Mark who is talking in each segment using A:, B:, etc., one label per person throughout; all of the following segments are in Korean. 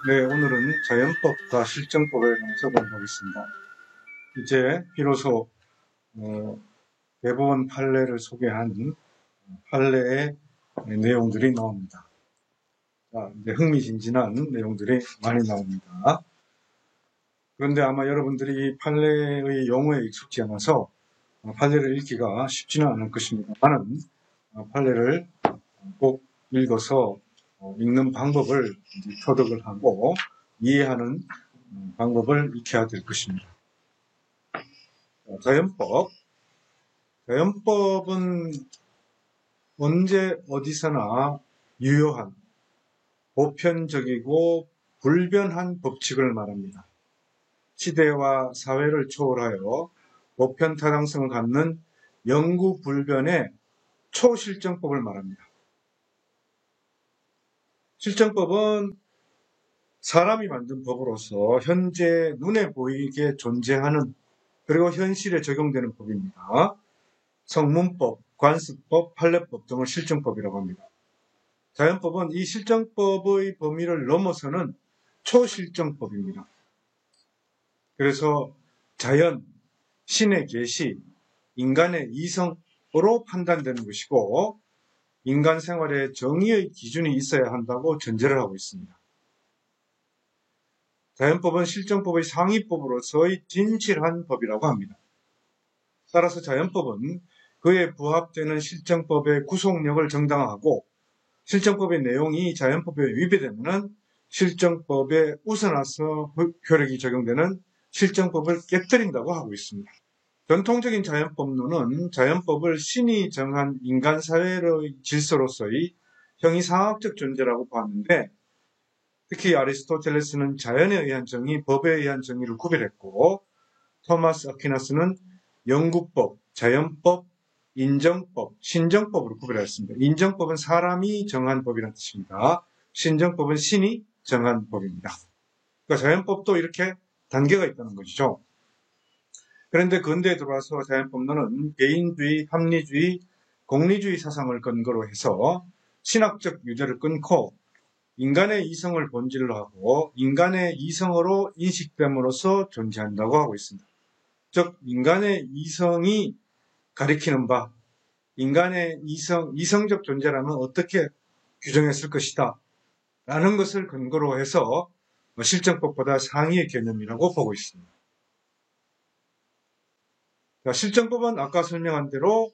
A: 네, 오늘은 자연법과 실정법에 관해서 공부하겠습니다. 이제 비로소 대법원 판례를 소개한 판례의 내용들이 나옵니다. 자, 이제 흥미진진한 내용들이 많이 나옵니다. 그런데 아마 여러분들이 이 판례의 용어에 익숙지 않아서 판례를 읽기가 쉽지는 않을 것입니다만은 판례를 꼭 읽어서 읽는 방법을 터득을 하고 이해하는 방법을 익혀야 될 것입니다. 자연법. 자연법은 언제 어디서나 유효한, 보편적이고 불변한 법칙을 말합니다. 시대와 사회를 초월하여 보편 타당성을 갖는 영구불변의 초실정법을 말합니다. 실정법은 사람이 만든 법으로서 현재 눈에 보이게 존재하는 그리고 현실에 적용되는 법입니다. 성문법, 관습법, 판례법 등을 실정법이라고 합니다. 자연법은 이 실정법의 범위를 넘어서는 초실정법입니다. 그래서 자연, 신의 계시, 인간의 이성으로 판단되는 것이고 인간 생활에 정의의 기준이 있어야 한다고 전제를 하고 있습니다. 자연법은 실정법의 상위법으로서의 진실한 법이라고 합니다. 따라서 자연법은 그에 부합되는 실정법의 구속력을 정당화하고 실정법의 내용이 자연법에 위배되면 실정법에 우선해서 효력이 적용되는 실정법을 깨뜨린다고 하고 있습니다. 전통적인 자연법론은 자연법을 신이 정한 인간 사회의 질서로서의 형이상학적 존재라고 보았는데 특히 아리스토텔레스는 자연에 의한 정의, 법에 의한 정의를 구별했고 토마스 아퀴나스는 영구법, 자연법, 인정법, 신정법으로 구별했습니다. 인정법은 사람이 정한 법이라는 뜻입니다. 신정법은 신이 정한 법입니다. 그러니까 자연법도 이렇게 단계가 있다는 것이죠. 그런데 근대에 들어와서 자연법론은 개인주의, 합리주의, 공리주의 사상을 근거로 해서 신학적 유죄를 끊고 인간의 이성을 본질로 하고 인간의 이성으로 인식됨으로써 존재한다고 하고 있습니다. 즉 인간의 이성이 가리키는 바 인간의 이성적 존재라면 어떻게 규정했을 것이다 라는 것을 근거로 해서 실정법보다 상위의 개념이라고 보고 있습니다. 실정법은 아까 설명한 대로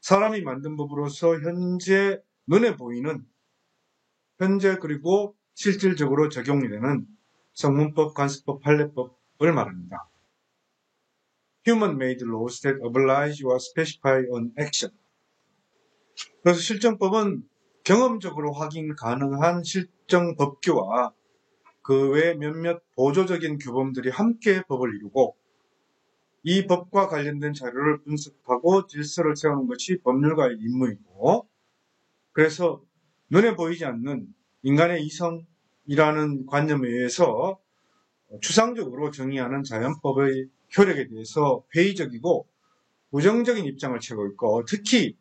A: 사람이 만든 법으로서 현재 눈에 보이는 현재 그리고 실질적으로 적용이 되는 성문법, 관습법, 판례법을 말합니다. Human-made laws that oblige or specify an action. 그래서 실정법은 경험적으로 확인 가능한 실정 법규와 그 외 몇몇 보조적인 규범들이 함께 법을 이루고 이 법과 관련된 자료를 분석하고 질서를 세우는 것이 법률가의 임무이고 그래서 눈에 보이지 않는 인간의 이성이라는 관념에 의해서 추상적으로 정의하는 자연법의 효력에 대해서 회의적이고 부정적인 입장을 채고 있고 특히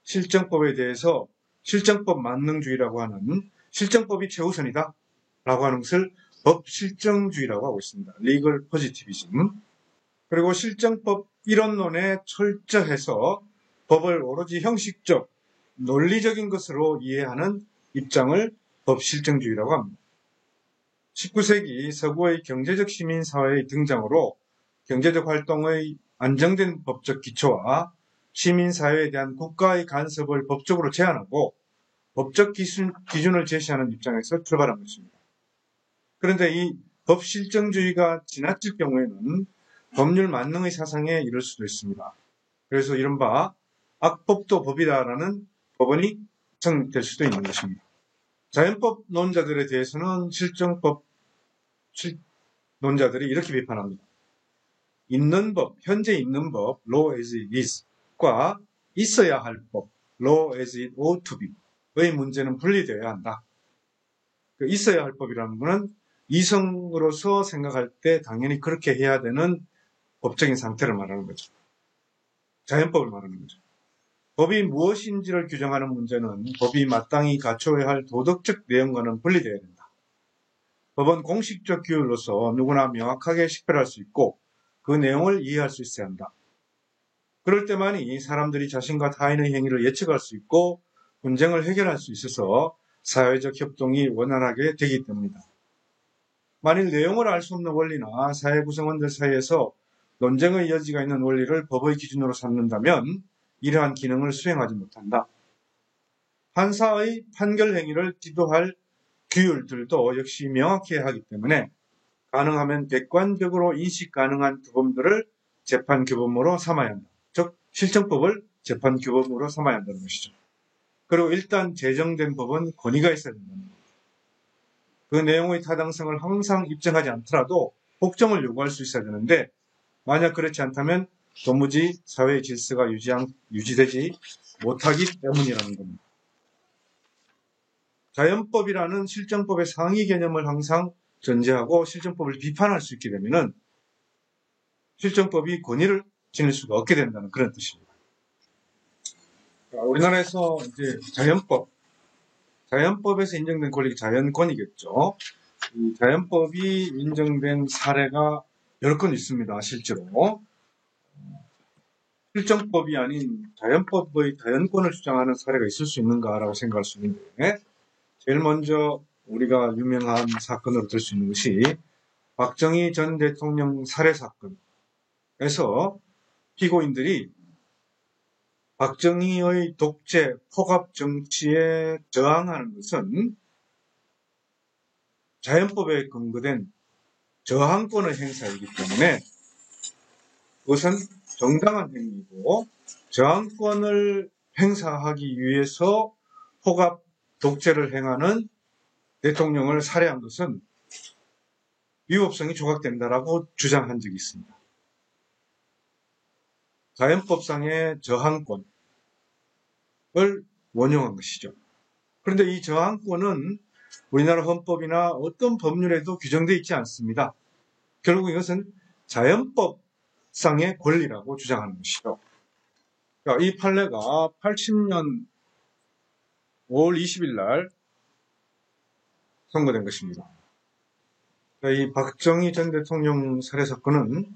A: 실정법에 대해서 실정법 만능주의라고 하는 실정법이 최우선이다 라고 하는 것을 법실정주의라고 하고 있습니다. 리걸 포지티비즘. 그리고 실정법 이론론에 철저해서 법을 오로지 형식적, 논리적인 것으로 이해하는 입장을 법실정주의라고 합니다. 19세기 서구의 경제적 시민사회의 등장으로 경제적 활동의 안정된 법적 기초와 시민사회에 대한 국가의 간섭을 법적으로 제한하고 법적 기준을 제시하는 입장에서 출발한 것입니다. 그런데 이 법실정주의가 지나칠 경우에는 법률 만능의 사상에 이를 수도 있습니다. 그래서 이른바 악법도 법이다라는 법원이 성립될 수도 있는 것입니다. 자연법론자들에 대해서는 실정법 논자들이 이렇게 비판합니다. 있는 법, 현재 있는 법, law as it is 과 있어야 할 법, law as it ought to be 의 문제는 분리되어야 한다. 있어야 할 법이라는 것은 이성으로서 생각할 때 당연히 그렇게 해야 되는 법적인 상태를 말하는 거죠. 자연법을 말하는 거죠. 법이 무엇인지를 규정하는 문제는 법이 마땅히 갖춰야 할 도덕적 내용과는 분리되어야 된다. 법은 공식적 규율로서 누구나 명확하게 식별할 수 있고 그 내용을 이해할 수 있어야 한다. 그럴 때만이 사람들이 자신과 타인의 행위를 예측할 수 있고 분쟁을 해결할 수 있어서 사회적 협동이 원활하게 되기 때문이다. 만일 내용을 알 수 없는 원리나 사회 구성원들 사이에서 논쟁의 여지가 있는 원리를 법의 기준으로 삼는다면 이러한 기능을 수행하지 못한다. 판사의 판결 행위를 지도할 규율들도 역시 명확해야 하기 때문에 가능하면 객관적으로 인식 가능한 규범들을 재판규범으로 삼아야 한다. 즉 실정법을 재판규범으로 삼아야 한다는 것이죠. 그리고 일단 제정된 법은 권위가 있어야 된다는 겁니다. 그 내용의 타당성을 항상 입증하지 않더라도 복정을 요구할 수 있어야 되는데 만약 그렇지 않다면 도무지 사회의 질서가 유지되지 못하기 때문이라는 겁니다. 자연법이라는 실정법의 상위 개념을 항상 전제하고 실정법을 비판할 수 있게 되면은 실정법이 권위를 지닐 수가 없게 된다는 그런 뜻입니다. 우리나라에서 이제 자연법에서 인정된 권리가 자연권이겠죠. 이 자연법이 인정된 사례가 여러 건 있습니다. 실제로. 실정법이 아닌 자연법의 자연권을 주장하는 사례가 있을 수 있는가라고 생각할 수 있는데 제일 먼저 우리가 유명한 사건으로 들 수 있는 것이 박정희 전 대통령 살해 사건에서 피고인들이 박정희의 독재, 폭압 정치에 저항하는 것은 자연법에 근거된 저항권의 행사이기 때문에 그것은 정당한 행위이고 저항권을 행사하기 위해서 폭압, 독재를 행하는 대통령을 살해한 것은 위법성이 조각된다라고 주장한 적이 있습니다. 자연법상의 저항권을 원용한 것이죠. 그런데 이 저항권은 우리나라 헌법이나 어떤 법률에도 규정되어 있지 않습니다. 결국 이것은 자연법상의 권리라고 주장하는 것이죠. 이 판례가 80년 5월 20일 날 선고된 것입니다. 이 박정희 전 대통령 살해 사건은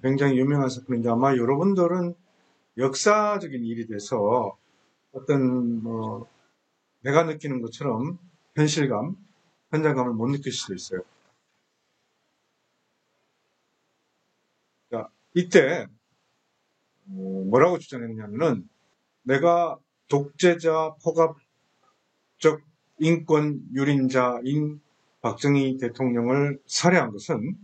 A: 굉장히 유명한 사건인데 아마 여러분들은 역사적인 일이 돼서 어떤 내가 느끼는 것처럼 현실감, 현장감을 못 느낄 수도 있어요. 자, 이때 뭐라고 주장했냐면은 내가 독재자, 폭압적 인권 유린자인 박정희 대통령을 살해한 것은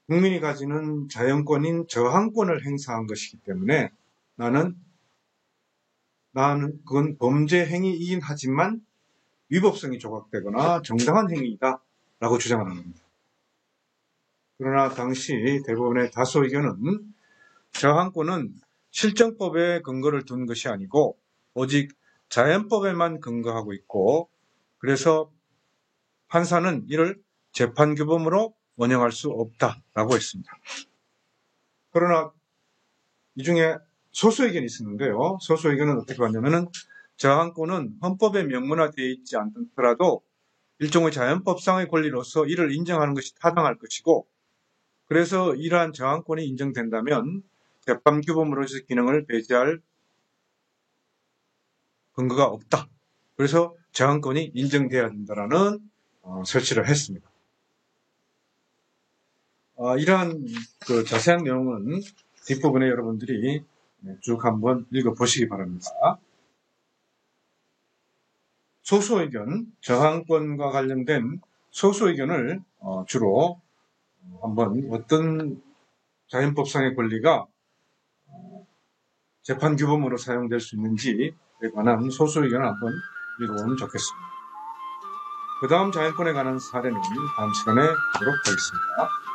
A: 국민이 가지는 자연권인 저항권을 행사한 것이기 때문에 나는 그건 범죄 행위이긴 하지만 위법성이 조각되거나 정당한 행위이다 라고 주장을 합니다. 그러나 당시 대법원의 다수 의견은 저항권은 실정법에 근거를 둔 것이 아니고 오직 자연법에만 근거하고 있고 그래서 판사는 이를 재판규범으로 원용할 수 없다라고 했습니다. 그러나 이 중에 소수 의견이 있었는데요. 소수 의견은 어떻게 봤냐면은 저항권은 헌법에 명문화되어 있지 않더라도 일종의 자연법상의 권리로서 이를 인정하는 것이 타당할 것이고 그래서 이러한 저항권이 인정된다면 재판규범으로서의 기능을 배제할 근거가 없다. 그래서 저항권이 인정돼야 된다라는 설치를 했습니다. 이러한 그 자세한 내용은 뒷부분에 여러분들이 쭉 한번 읽어보시기 바랍니다. 소수 의견, 저항권과 관련된 소수 의견을 주로 한번 어떤 자연법상의 권리가 재판규범으로 사용될 수 있는지에 관한 소수 의견을 한번 읽어보면 좋겠습니다. 그 다음 자연권에 관한 사례는 다음 시간에 보도록 하겠습니다.